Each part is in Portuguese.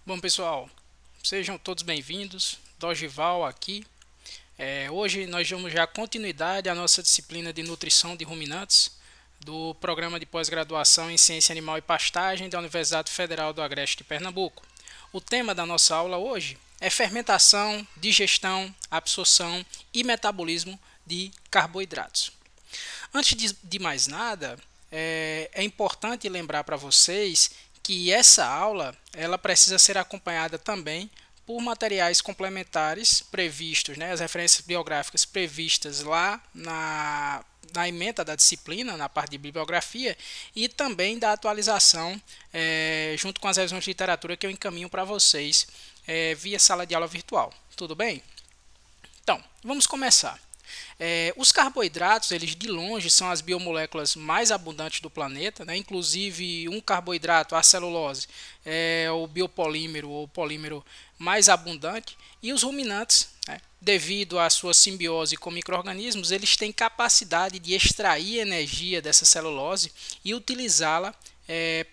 Bom, pessoal, sejam todos bem-vindos. Dogival aqui. Hoje nós vamos dar continuidade à nossa disciplina de nutrição de ruminantes do programa de pós-graduação em Ciência Animal e Pastagem da Universidade Federal do Agreste de Pernambuco. O tema da nossa aula hoje é fermentação, digestão, absorção e metabolismo de carboidratos. Antes de mais nada, é importante lembrar para vocês que essa aula ela precisa ser acompanhada também por materiais complementares previstos, né, as referências bibliográficas previstas lá na ementa da disciplina, na parte de bibliografia, e também da atualização junto com as revisões de literatura que eu encaminho para vocês via sala de aula virtual. Tudo bem? Então, vamos começar. Os carboidratos, eles de longe são as biomoléculas mais abundantes do planeta, né? Inclusive um carboidrato, a celulose, é o biopolímero ou polímero mais abundante, e os ruminantes, né, devido à sua simbiose com micro-organismos, eles têm capacidade de extrair energia dessa celulose e utilizá-la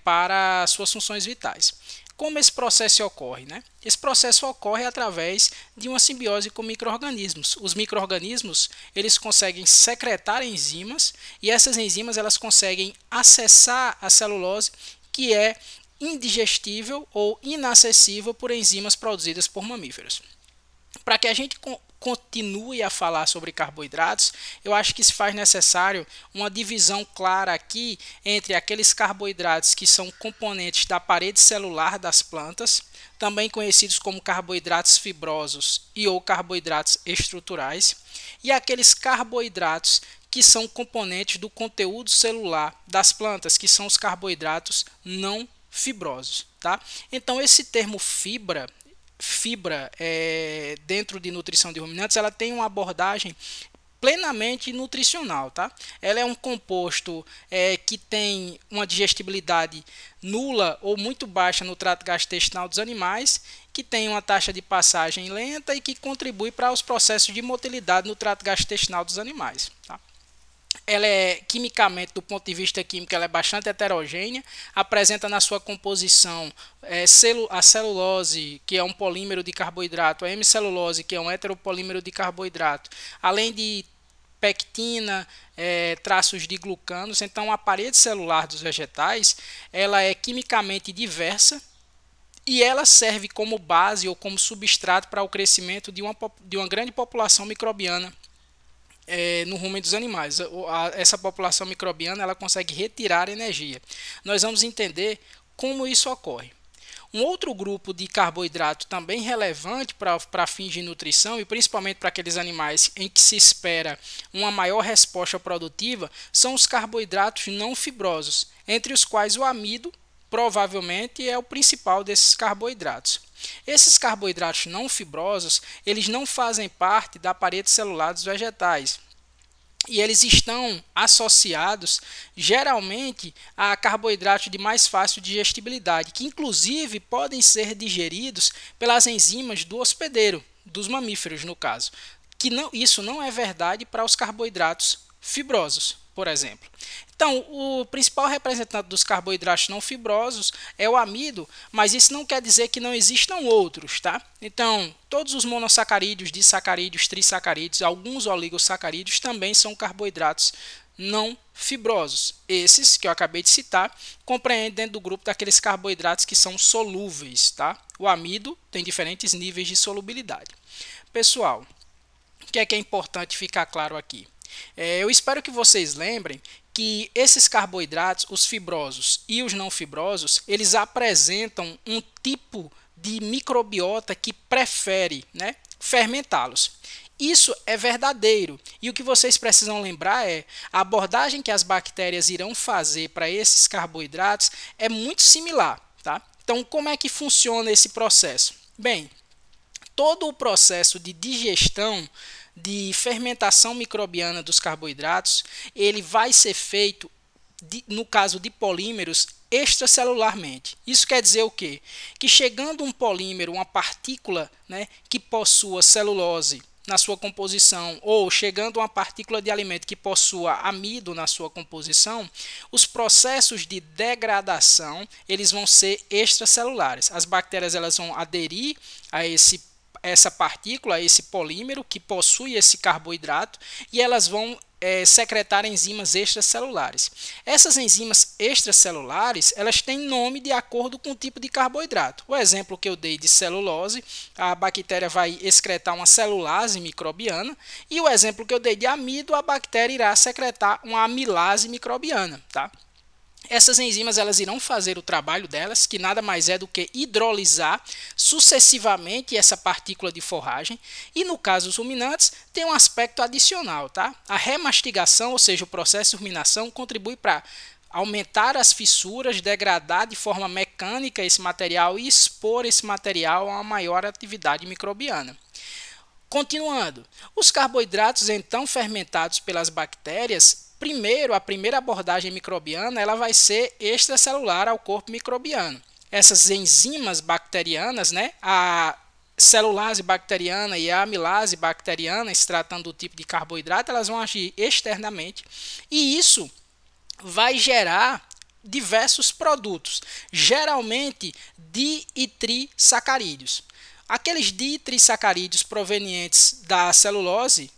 para suas funções vitais. Como esse processo ocorre, né? Esse processo ocorre através de uma simbiose com micro-organismos. Os micro-organismos, eles conseguem secretar enzimas e essas enzimas elas conseguem acessar a celulose, que é indigestível ou inacessível por enzimas produzidas por mamíferos. Para que a gente continue a falar sobre carboidratos, eu acho que se faz necessário uma divisão clara aqui entre aqueles carboidratos que são componentes da parede celular das plantas, também conhecidos como carboidratos fibrosos e ou carboidratos estruturais, e aqueles carboidratos que são componentes do conteúdo celular das plantas, que são os carboidratos não fibrosos, tá? Então esse termo fibra dentro de nutrição de ruminantes, ela tem uma abordagem plenamente nutricional, tá? Ela é um composto que tem uma digestibilidade nula ou muito baixa no trato gastrointestinal dos animais, que tem uma taxa de passagem lenta e que contribui para os processos de motilidade no trato gastrointestinal dos animais, tá? Ela é quimicamente, do ponto de vista químico, ela é bastante heterogênea, apresenta na sua composição a celulose, que é um polímero de carboidrato, a hemicelulose, que é um heteropolímero de carboidrato, além de pectina, traços de glucanos. Então a parede celular dos vegetais ela é quimicamente diversa e ela serve como base ou como substrato para o crescimento de uma grande população microbiana no rumen dos animais. Essa população microbiana ela consegue retirar energia. Nós vamos entender como isso ocorre. Um outro grupo de carboidrato também relevante para fins de nutrição e principalmente para aqueles animais em que se espera uma maior resposta produtiva são os carboidratos não fibrosos, entre os quais o amido provavelmente é o principal desses carboidratos. Esses carboidratos não fibrosos, eles não fazem parte da parede celular dos vegetais. E eles estão associados geralmente a carboidratos de mais fácil digestibilidade, que inclusive podem ser digeridos pelas enzimas do hospedeiro, dos mamíferos no caso. Isso não é verdade para os carboidratos fibrosos, por exemplo. Então, o principal representante dos carboidratos não fibrosos é o amido, mas isso não quer dizer que não existam outros, tá? Então, todos os monossacarídeos, disacarídeos, trissacarídeos, alguns oligosacarídeos também são carboidratos não fibrosos. Esses que eu acabei de citar compreendem dentro do grupo daqueles carboidratos que são solúveis, tá? O amido tem diferentes níveis de solubilidade. Pessoal, o que é importante ficar claro aqui? Eu espero que vocês lembrem que esses carboidratos, os fibrosos e os não fibrosos, eles apresentam um tipo de microbiota que prefere, né, fermentá-los. Isso é verdadeiro e o que vocês precisam lembrar é a abordagem que as bactérias irão fazer para esses carboidratos é muito similar, tá? Então, como é que funciona esse processo? Bem, todo o processo de digestão de fermentação microbiana dos carboidratos, ele vai ser feito, no caso de polímeros, extracelularmente. Isso quer dizer o quê? Que chegando um polímero, uma partícula, né, que possua celulose, na sua composição ou chegando a uma partícula de alimento que possua amido na sua composição, os processos de degradação eles vão ser extracelulares. As bactérias elas vão aderir a essa partícula, a esse polímero que possui esse carboidrato e elas vão secretar enzimas extracelulares. Essas enzimas extracelulares, elas têm nome de acordo com o tipo de carboidrato. O exemplo que eu dei de celulose, a bactéria vai excretar uma celulase microbiana, e o exemplo que eu dei de amido, a bactéria irá secretar uma amilase microbiana, tá? Essas enzimas elas irão fazer o trabalho delas, que nada mais é do que hidrolisar sucessivamente essa partícula de forragem, e no caso dos ruminantes tem um aspecto adicional, tá? A remastigação, ou seja, o processo de ruminação, contribui para aumentar as fissuras, degradar de forma mecânica esse material e expor esse material a uma maior atividade microbiana. Continuando, os carboidratos então fermentados pelas bactérias, a primeira abordagem microbiana ela vai ser extracelular ao corpo microbiano. Essas enzimas bacterianas, né, a celulase bacteriana e a amilase bacteriana, se tratando do tipo de carboidrato, elas vão agir externamente e isso vai gerar diversos produtos, geralmente di e trissacarídeos. Aqueles ditrisacarídeos provenientes da celulose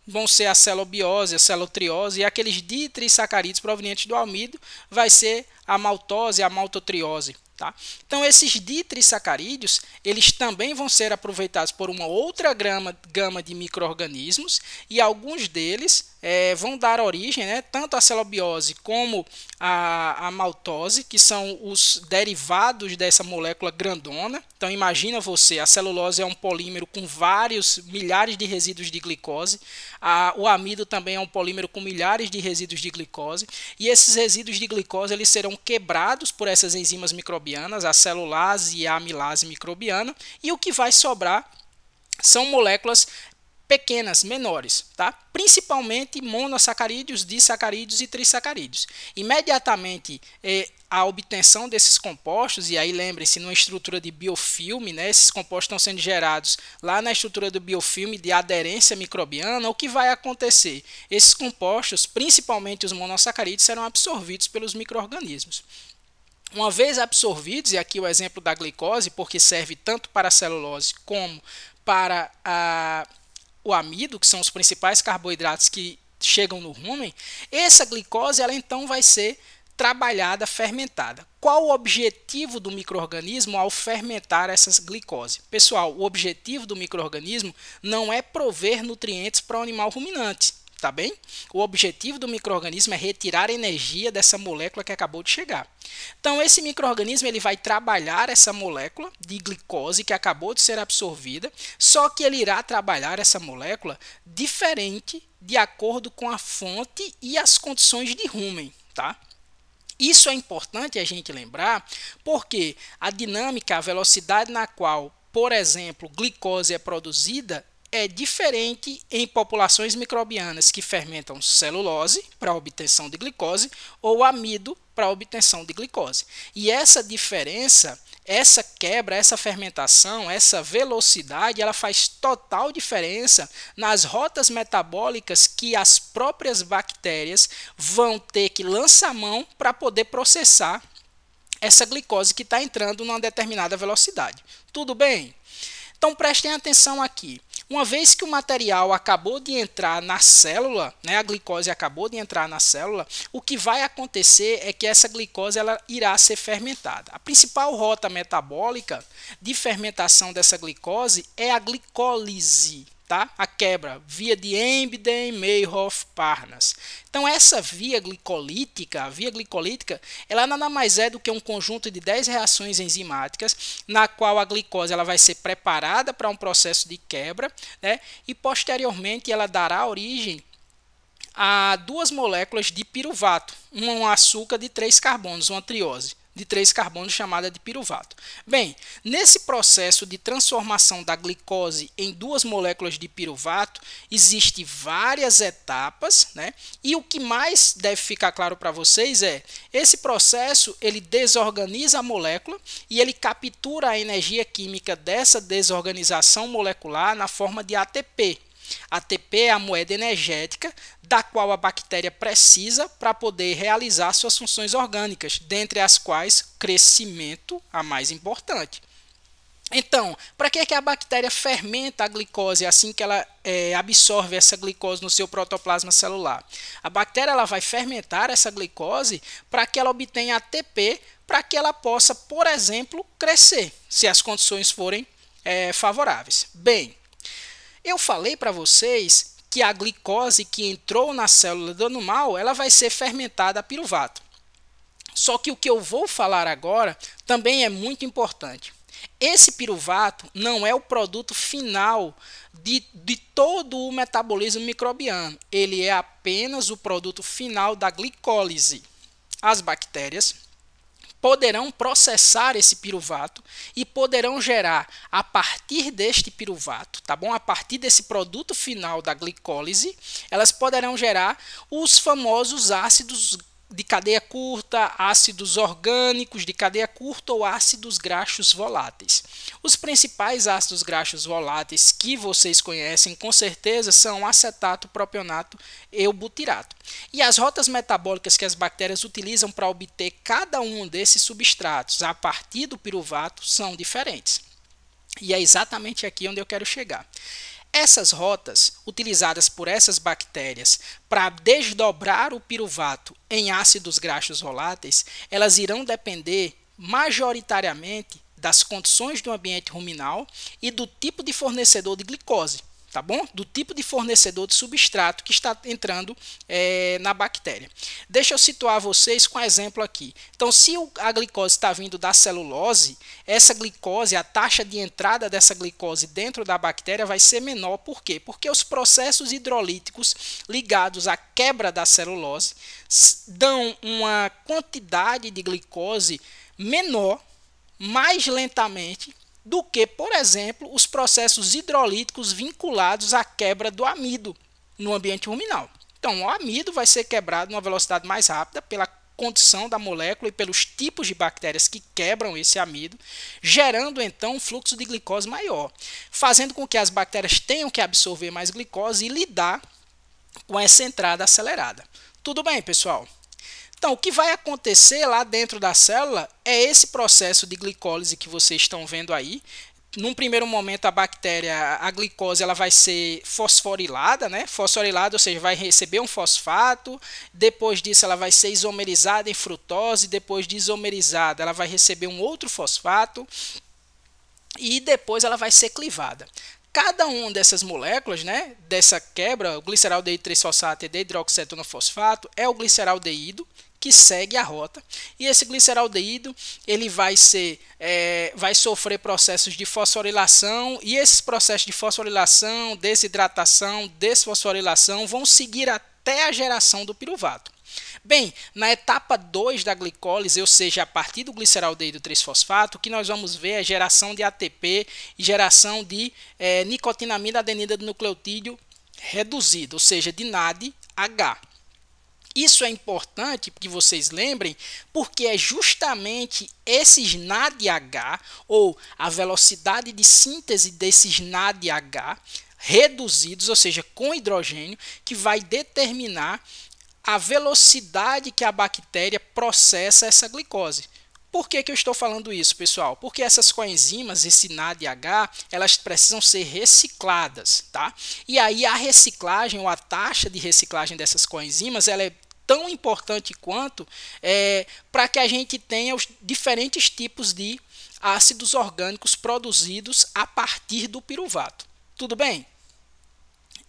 vão ser a celobiose, a celotriose, e aqueles ditrisacarídeos provenientes do amido vai ser a maltose, a maltotriose. Tá? Então, esses ditrisacarídeos, eles também vão ser aproveitados por uma outra gama de micro-organismos e alguns deles vão dar origem, né, tanto à celobiose como à maltose, que são os derivados dessa molécula grandona. Então, imagina você, a celulose é um polímero com vários milhares de resíduos de glicose, o amido também é um polímero com milhares de resíduos de glicose, e esses resíduos de glicose eles serão quebrados por essas enzimas microbianas, a celulase e a amilase microbiana, e o que vai sobrar são moléculas pequenas, menores, tá? Principalmente monossacarídeos, disacarídeos e trissacarídeos. Imediatamente a obtenção desses compostos, e aí lembrem-se, numa estrutura de biofilme, né, esses compostos estão sendo gerados lá na estrutura do biofilme de aderência microbiana, o que vai acontecer? Esses compostos, principalmente os monossacarídeos, serão absorvidos pelos micro-organismos. Uma vez absorvidos, e aqui o exemplo da glicose, porque serve tanto para a celulose como para o amido, que são os principais carboidratos que chegam no rumen, essa glicose ela então vai ser trabalhada, fermentada. Qual o objetivo do micro-organismo ao fermentar essas glicose? Pessoal, o objetivo do micro-organismo não é prover nutrientes para o animal ruminante, tá bem? O objetivo do micro-organismo é retirar energia dessa molécula que acabou de chegar. Então, esse micro-organismo ele vai trabalhar essa molécula de glicose que acabou de ser absorvida, só que ele irá trabalhar essa molécula diferente de acordo com a fonte e as condições de rumen, tá? Isso é importante a gente lembrar, porque a dinâmica, a velocidade na qual, por exemplo, glicose é produzida é diferente em populações microbianas que fermentam celulose para a obtenção de glicose ou amido para a obtenção de glicose. E essa diferença, essa quebra, essa fermentação, essa velocidade, ela faz total diferença nas rotas metabólicas que as próprias bactérias vão ter que lançar a mão para poder processar essa glicose que está entrando numa determinada velocidade. Tudo bem? Então prestem atenção aqui. Uma vez que o material acabou de entrar na célula, né, a glicose acabou de entrar na célula, o que vai acontecer é que essa glicose ela irá ser fermentada. A principal rota metabólica de fermentação dessa glicose é a glicólise, tá? A quebra, via de Embden-Meyhoff-Parnas. Então essa via glicolítica, ela nada mais é do que um conjunto de 10 reações enzimáticas, na qual a glicose ela vai ser preparada para um processo de quebra, né? E posteriormente ela dará origem a duas moléculas de piruvato, um açúcar de 3 carbonos, uma triose de 3 carbonos chamada de piruvato. Bem, nesse processo de transformação da glicose em duas moléculas de piruvato, existem várias etapas, né? E o que mais deve ficar claro para vocês é, esse processo ele desorganiza a molécula e ele captura a energia química dessa desorganização molecular na forma de ATP. ATP é a moeda energética da qual a bactéria precisa para poder realizar suas funções orgânicas, dentre as quais crescimento, a mais importante. Então, para que a bactéria fermenta a glicose assim que ela absorve essa glicose no seu protoplasma celular? A bactéria ela vai fermentar essa glicose para que ela obtenha ATP, para que ela possa, por exemplo, crescer, se as condições forem favoráveis. Bem, eu falei para vocês que a glicose que entrou na célula do animal, ela vai ser fermentada a piruvato. Só que o que eu vou falar agora também é muito importante. Esse piruvato não é o produto final de todo o metabolismo microbiano. Ele é apenas o produto final da glicólise. As bactérias poderão processar esse piruvato e poderão gerar, a partir deste piruvato, tá bom? A partir desse produto final da glicólise, elas poderão gerar os famosos ácidos de cadeia curta, ácidos orgânicos de cadeia curta ou ácidos graxos voláteis. Os principais ácidos graxos voláteis que vocês conhecem com certeza são acetato, propionato e o butirato. E as rotas metabólicas que as bactérias utilizam para obter cada um desses substratos a partir do piruvato são diferentes. E é exatamente aqui onde eu quero chegar. Essas rotas, utilizadas por essas bactérias para desdobrar o piruvato em ácidos graxos voláteis, elas irão depender majoritariamente das condições do ambiente ruminal e do tipo de fornecedor de glicose, tá bom? Do tipo de fornecedor de substrato que está entrando na bactéria. Deixa eu situar vocês com um exemplo aqui. Então, se a glicose está vindo da celulose, essa glicose, a taxa de entrada dessa glicose dentro da bactéria vai ser menor. Por quê? Porque os processos hidrolíticos ligados à quebra da celulose dão uma quantidade de glicose menor, mais lentamente, do que, por exemplo, os processos hidrolíticos vinculados à quebra do amido no ambiente ruminal. Então, o amido vai ser quebrado numa velocidade mais rápida pela condição da molécula e pelos tipos de bactérias que quebram esse amido, gerando então um fluxo de glicose maior, fazendo com que as bactérias tenham que absorver mais glicose e lidar com essa entrada acelerada. Tudo bem, pessoal? Então, o que vai acontecer lá dentro da célula é esse processo de glicólise que vocês estão vendo aí. Num primeiro momento, a bactéria, a glicose, ela vai ser fosforilada, né? Fosforilada, ou seja, vai receber um fosfato. Depois disso, ela vai ser isomerizada em frutose. Depois de isomerizada, ela vai receber um outro fosfato. E depois ela vai ser clivada. Cada uma dessas moléculas, né, dessa quebra, o gliceraldeído 3-fosfato e dehidroxicetona-fosfato, é o gliceraldeído que segue a rota. E esse gliceraldeído ele vai sofrer processos de fosforilação, e esses processos de fosforilação, desidratação, desfosforilação vão seguir até a geração do piruvato. Bem, na etapa 2 da glicólise, ou seja, a partir do gliceraldeído 3-fosfato, o que nós vamos ver é geração de ATP e geração de nicotinamida adenida do nucleotídeo reduzido, ou seja, de NADH. Isso é importante que vocês lembrem, porque é justamente esses NADH, ou a velocidade de síntese desses NADH reduzidos, ou seja, com hidrogênio, que vai determinar a velocidade que a bactéria processa essa glicose. Por que eu estou falando isso, pessoal? Porque essas coenzimas, esse NADH, elas precisam ser recicladas, tá? E aí a reciclagem, ou a taxa de reciclagem dessas coenzimas, ela é tão importante quanto para que a gente tenha os diferentes tipos de ácidos orgânicos produzidos a partir do piruvato. Tudo bem?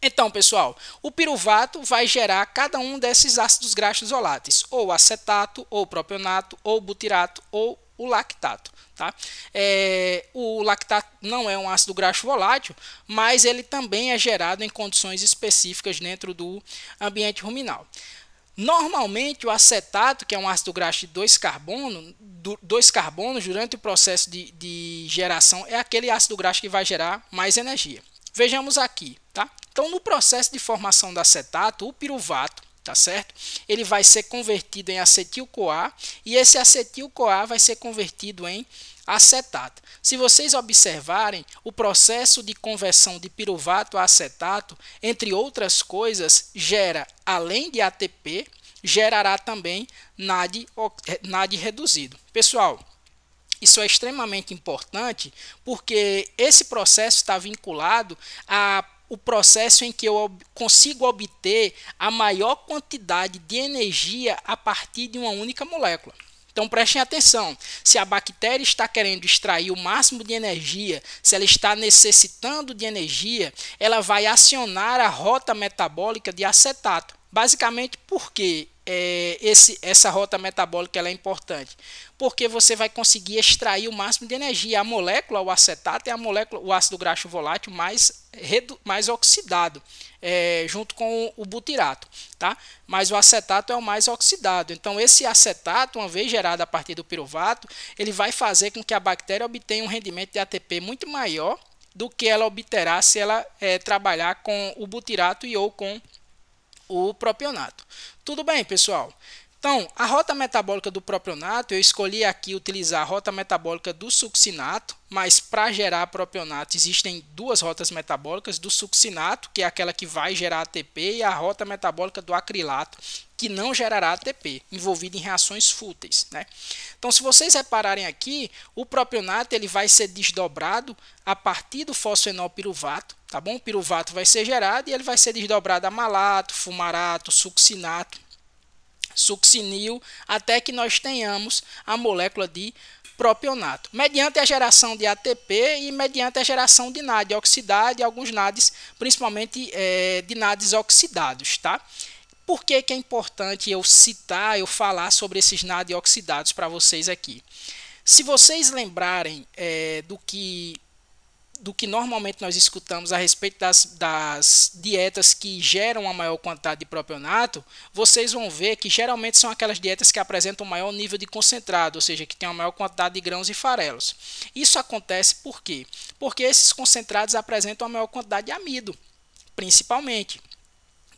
Então, pessoal, o piruvato vai gerar cada um desses ácidos graxos voláteis, ou acetato, ou propionato, ou butirato, ou o lactato. Tá? O lactato não é um ácido graxo volátil, mas ele também é gerado em condições específicas dentro do ambiente ruminal. Normalmente, o acetato, que é um ácido graxo de 2 carbonos, durante o processo de geração, é aquele ácido graxo que vai gerar mais energia. Vejamos aqui, tá? Então, no processo de formação do acetato, o piruvato, tá certo? Ele vai ser convertido em acetil-CoA e esse acetil-CoA vai ser convertido em acetato. Se vocês observarem, o processo de conversão de piruvato a acetato, entre outras coisas, gera, além de ATP, gerará também NAD reduzido. Pessoal, isso é extremamente importante porque esse processo está vinculado ao processo em que eu consigo obter a maior quantidade de energia a partir de uma única molécula. Então prestem atenção, se a bactéria está querendo extrair o máximo de energia, se ela está necessitando de energia, ela vai acionar a rota metabólica de acetato. Basicamente, por que essa rota metabólica ela é importante? Porque você vai conseguir extrair o máximo de energia. A molécula, o acetato, é a molécula, o ácido graxo volátil mais oxidado, junto com o butirato, tá? Mas o acetato é o mais oxidado. Então, esse acetato, uma vez gerado a partir do piruvato, ele vai fazer com que a bactéria obtenha um rendimento de ATP muito maior do que ela obterá se ela trabalhar com o butirato ou com o propionato. Tudo bem, pessoal? Então, a rota metabólica do propionato, eu escolhi aqui utilizar a rota metabólica do succinato, mas para gerar propionato existem duas rotas metabólicas, do succinato, que é aquela que vai gerar ATP, e a rota metabólica do acrilato, que não gerará ATP, envolvido em reações fúteis, né? Então, se vocês repararem aqui, o propionato ele vai ser desdobrado a partir do fosfenol piruvato, tá bom? O piruvato vai ser gerado e ele vai ser desdobrado a malato, fumarato, succinato, succinil, até que nós tenhamos a molécula de propionato, mediante a geração de ATP e mediante a geração de NAD oxidado e alguns NADs, principalmente de NADs oxidados, tá? Por que que é importante eu falar sobre esses NAD oxidados para vocês aqui? Se vocês lembrarem do que normalmente nós escutamos a respeito das dietas que geram a maior quantidade de propionato, vocês vão ver que geralmente são aquelas dietas que apresentam um maior nível de concentrado, ou seja, que tem uma maior quantidade de grãos e farelos. Isso acontece por quê? Porque esses concentrados apresentam uma maior quantidade de amido, principalmente.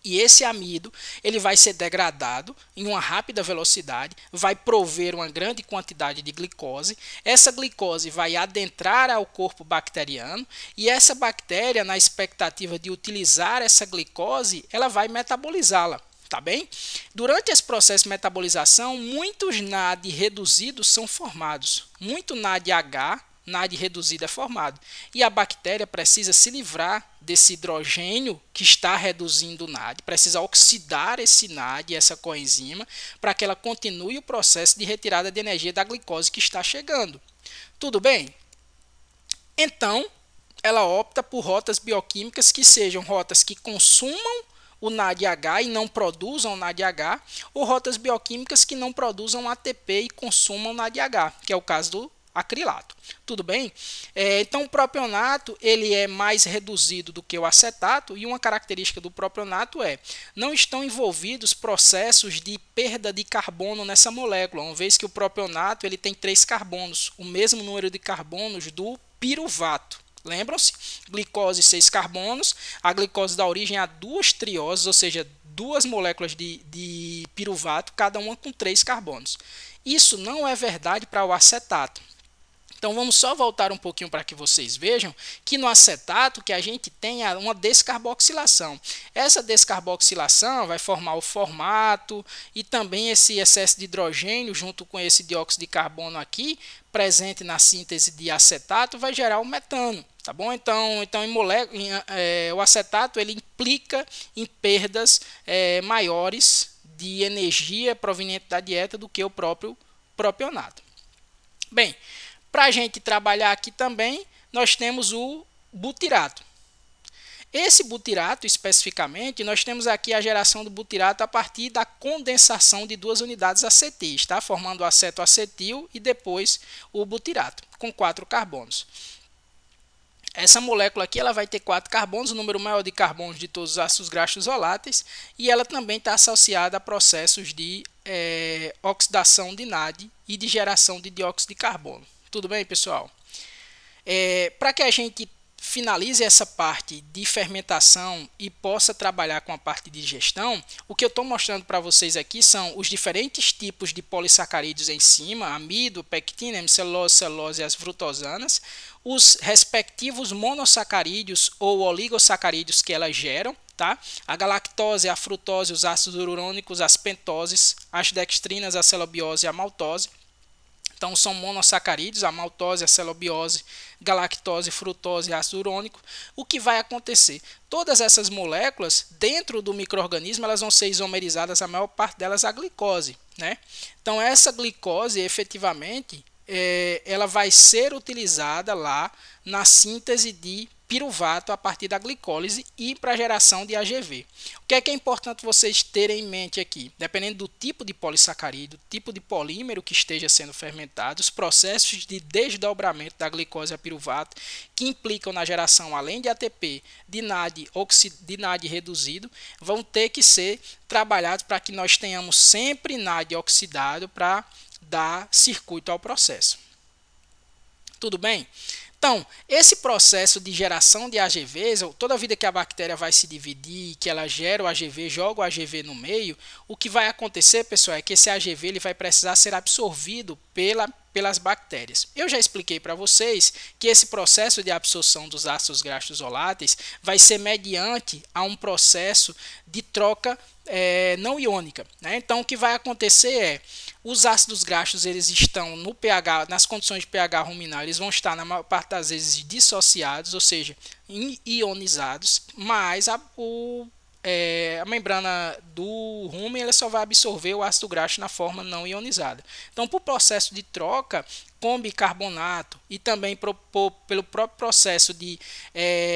E esse amido ele vai ser degradado em uma rápida velocidade, vai prover uma grande quantidade de glicose. Essa glicose vai adentrar ao corpo bacteriano e essa bactéria, na expectativa de utilizar essa glicose, ela vai metabolizá-la. Tá bem? Durante esse processo de metabolização, muitos NAD reduzidos são formados. Muito NADH, NAD reduzido é formado. E a bactéria precisa se livrar desse hidrogênio que está reduzindo o NAD, precisa oxidar esse NAD, essa coenzima, para que ela continue o processo de retirada de energia da glicose que está chegando. Tudo bem? Então, ela opta por rotas bioquímicas que sejam rotas que consumam o NADH e não produzam o NADH, ou rotas bioquímicas que não produzam ATP e consumam o NADH, que é o caso do acrilato. Tudo bem? Então o propionato ele é mais reduzido do que o acetato e uma característica do propionato não estão envolvidos processos de perda de carbono nessa molécula, uma vez que o propionato ele tem 3 carbonos, o mesmo número de carbonos do piruvato. Lembram-se? Glicose 6 carbonos, a glicose dá origem a 2 trioses, ou seja, 2 moléculas de piruvato, cada uma com 3 carbonos. Isso não é verdade para o acetato. Então vamos só voltar um pouquinho para que vocês vejam que no acetato que a gente tem uma descarboxilação. Essa descarboxilação vai formar o formato e também esse excesso de hidrogênio junto com esse dióxido de carbono aqui presente na síntese de acetato vai gerar o metano. Tá bom? Então o acetato ele implica em perdas maiores de energia proveniente da dieta do que o próprio propionato. Bem, para a gente trabalhar aqui também, nós temos o butirato. Esse butirato, especificamente, nós temos aqui a geração do butirato a partir da condensação de 2 unidades acetis, tá? Formando o acetoacetil e depois o butirato, com 4 carbonos. Essa molécula aqui ela vai ter 4 carbonos, o número maior de carbonos de todos os ácidos graxos voláteis, e ela também está associada a processos de oxidação de NAD e de geração de dióxido de carbono. Tudo bem, pessoal? Para que a gente finalize essa parte de fermentação e possa trabalhar com a parte de digestão, o que eu estou mostrando para vocês aqui são os diferentes tipos de polissacarídeos em cima, amido, pectina, hemicelulose, celulose e as frutosanas, os respectivos monossacarídeos ou oligossacarídeos que elas geram, tá? A galactose, a frutose, os ácidos hialurônicos, as pentoses, as dextrinas, a celobiose e a maltose. Então são monossacarídeos, a maltose, a celobiose, galactose, frutose e ácido urônico. O que vai acontecer? Todas essas moléculas dentro do micro-organismo elas vão ser isomerizadas, a maior parte delas a glicose, né? Então essa glicose efetivamente ela vai ser utilizada lá na síntese de piruvato a partir da glicólise e para a geração de AGV. O que é importante vocês terem em mente aqui? Dependendo do tipo de polissacarídeo, tipo de polímero que esteja sendo fermentado, os processos de desdobramento da glicose a piruvato, que implicam na geração, além de ATP, de NAD reduzido, vão ter que ser trabalhados para que nós tenhamos sempre NAD oxidado para dar circuito ao processo. Tudo bem? Então, esse processo de geração de AGVs, toda vida que a bactéria vai se dividir, que ela gera o AGV, joga o AGV no meio, o que vai acontecer, pessoal, é que esse AGV ele vai precisar ser absorvido pelas bactérias. Eu já expliquei para vocês que esse processo de absorção dos ácidos graxos voláteis vai ser mediante a um processo de troca não iônica, né? Então, o que vai acontecer é os ácidos graxos eles estão no pH, nas condições de pH ruminal, eles vão estar na maior parte das vezes dissociados, ou seja, ionizados, mas a membrana do rumen ela só vai absorver o ácido graxo na forma não ionizada. Então, por processo de troca com bicarbonato e também pelo próprio processo de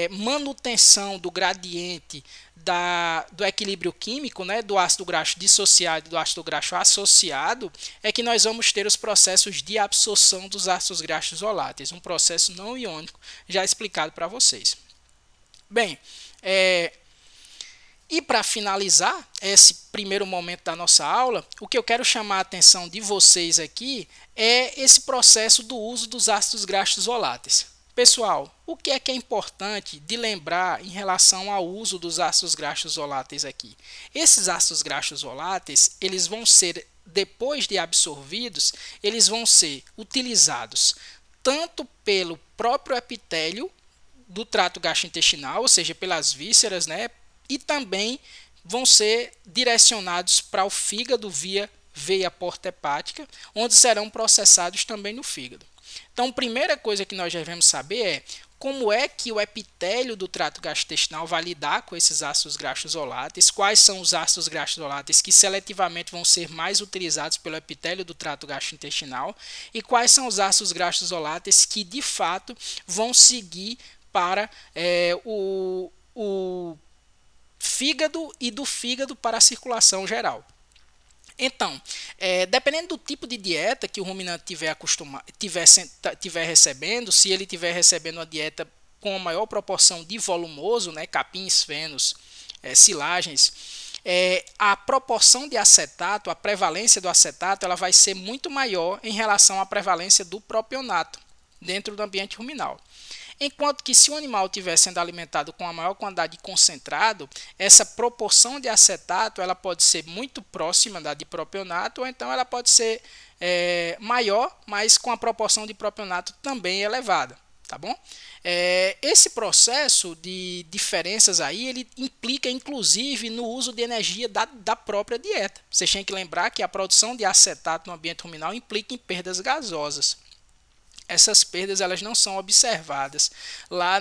manutenção do gradiente do equilíbrio químico, né, do ácido graxo dissociado e do ácido graxo associado, é que nós vamos ter os processos de absorção dos ácidos graxos voláteis, um processo não iônico já explicado para vocês. Bem, e para finalizar esse primeiro momento da nossa aula, o que eu quero chamar a atenção de vocês aqui é esse processo do uso dos ácidos graxos voláteis. Pessoal, o que é importante de lembrar em relação ao uso dos ácidos graxos voláteis aqui? Esses ácidos graxos voláteis, eles vão ser, depois de absorvidos, eles vão ser utilizados tanto pelo próprio epitélio do trato gastrointestinal, ou seja, pelas vísceras, né? E também vão ser direcionados para o fígado via veia porta hepática, onde serão processados também no fígado. Então, a primeira coisa que nós devemos saber é como é que o epitélio do trato gastrointestinal vai lidar com esses ácidos graxos voláteis, quais são os ácidos graxos voláteis que seletivamente vão ser mais utilizados pelo epitélio do trato gastrointestinal e quais são os ácidos graxos voláteis que de fato vão seguir para o fígado e do fígado para a circulação geral. Então, dependendo do tipo de dieta que o ruminante tiver recebendo, se ele estiver recebendo uma dieta com a maior proporção de volumoso, né, capins, fenos, silagens, a proporção de acetato, a prevalência do acetato, ela vai ser muito maior em relação à prevalência do propionato dentro do ambiente ruminal. Enquanto que se o animal estiver sendo alimentado com a maior quantidade de concentrado, essa proporção de acetato ela pode ser muito próxima da de propionato, ou então ela pode ser maior, mas com a proporção de propionato também elevada, tá bom? Esse processo de diferenças aí, ele implica inclusive no uso de energia da própria dieta. Vocês têm que lembrar que a produção de acetato no ambiente ruminal implica em perdas gasosas. Essas perdas elas não são observadas lá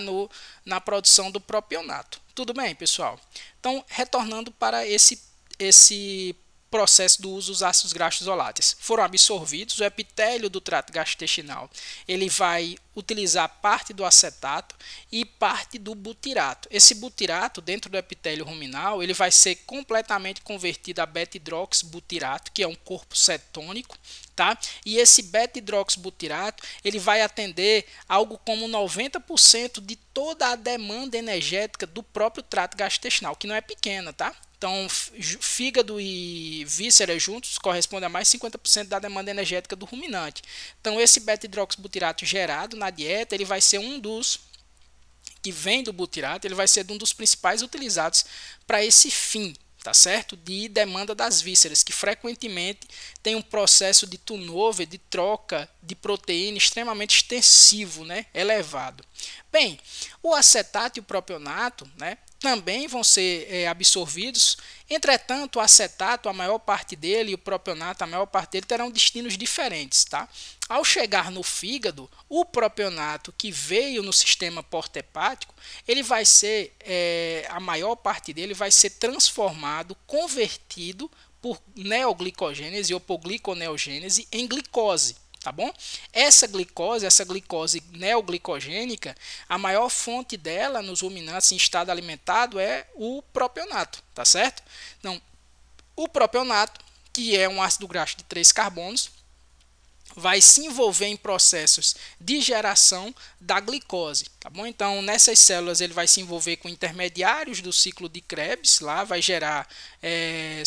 na produção do propionato. Tudo bem, pessoal? Então, retornando para esse processo do uso dos ácidos graxos voláteis. Foram absorvidos, o epitélio do trato gastrointestinal ele vai utilizar parte do acetato e parte do butirato. Esse butirato, dentro do epitélio ruminal, ele vai ser completamente convertido a beta-hidroxibutirato, que é um corpo cetônico, tá? E esse beta-hidroxibutirato, ele vai atender algo como 90% de toda a demanda energética do próprio trato gastrointestinal, que não é pequena, tá? Então, fígado e vísceras juntos correspondem a mais de 50% da demanda energética do ruminante. Então, esse beta-hidroxibutirato gerado na dieta, ele vai ser um dos que vem do butirato, ele vai ser um dos principais utilizados para esse fim, tá certo? De demanda das vísceras, que frequentemente tem um processo de turnover, de troca de proteína extremamente extensivo, né? Elevado. Bem, o acetato e o propionato, né, também vão ser absorvidos. Entretanto, o acetato, a maior parte dele, e o propionato, a maior parte dele, terão destinos diferentes, tá? Ao chegar no fígado, o propionato que veio no sistema porta-hepático, ele vai ser, a maior parte dele vai ser transformado, convertido por neoglicogênese ou por gliconeogênese em glicose. Tá bom? Essa glicose neoglicogênica, a maior fonte dela nos ruminantes em estado alimentado é o propionato, tá certo? Então, o propionato, que é um ácido graxo de 3 carbonos, vai se envolver em processos de geração da glicose, tá bom? Então, nessas células ele vai se envolver com intermediários do ciclo de Krebs, lá vai gerar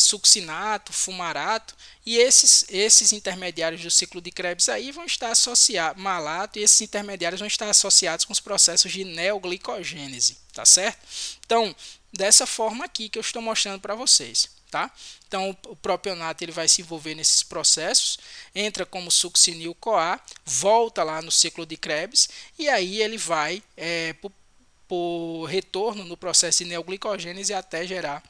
succinato, fumarato, e esses intermediários do ciclo de Krebs aí vão estar associados, malato, e esses intermediários vão estar associados com os processos de neoglicogênese, tá certo? Então, dessa forma aqui que eu estou mostrando para vocês. Tá? Então, o propionato ele vai se envolver nesses processos, entra como succinil-CoA, volta lá no ciclo de Krebs e aí ele vai por retorno no processo de neoglicogênese até gerar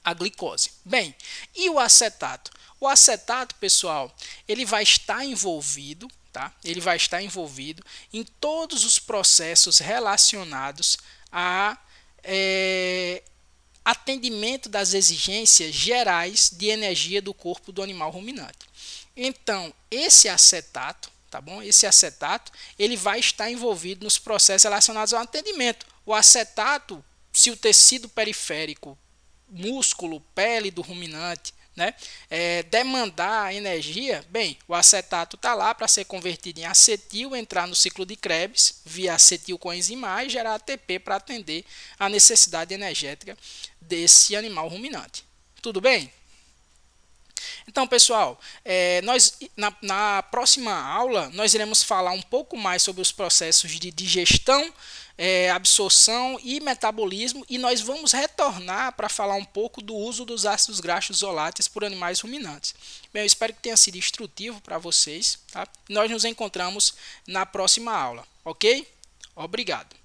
a glicose. Bem, e o acetato? O acetato, pessoal, ele vai estar envolvido, tá? Ele vai estar envolvido em todos os processos relacionados a atendimento das exigências gerais de energia do corpo do animal ruminante. Então, esse acetato, tá bom? Esse acetato, ele vai estar envolvido nos processos relacionados ao atendimento. O acetato, se o tecido periférico, músculo, pele do ruminante, né, demandar energia, bem, o acetato está lá para ser convertido em acetil, entrar no ciclo de Krebs via acetil coenzimar e gerar ATP para atender a necessidade energética desse animal ruminante. Tudo bem? Então, pessoal, na próxima aula nós iremos falar um pouco mais sobre os processos de digestão, absorção e metabolismo, e nós vamos retornar para falar um pouco do uso dos ácidos graxos isolados por animais ruminantes. Bem, eu espero que tenha sido instrutivo para vocês, tá? Nós nos encontramos na próxima aula, ok? Obrigado.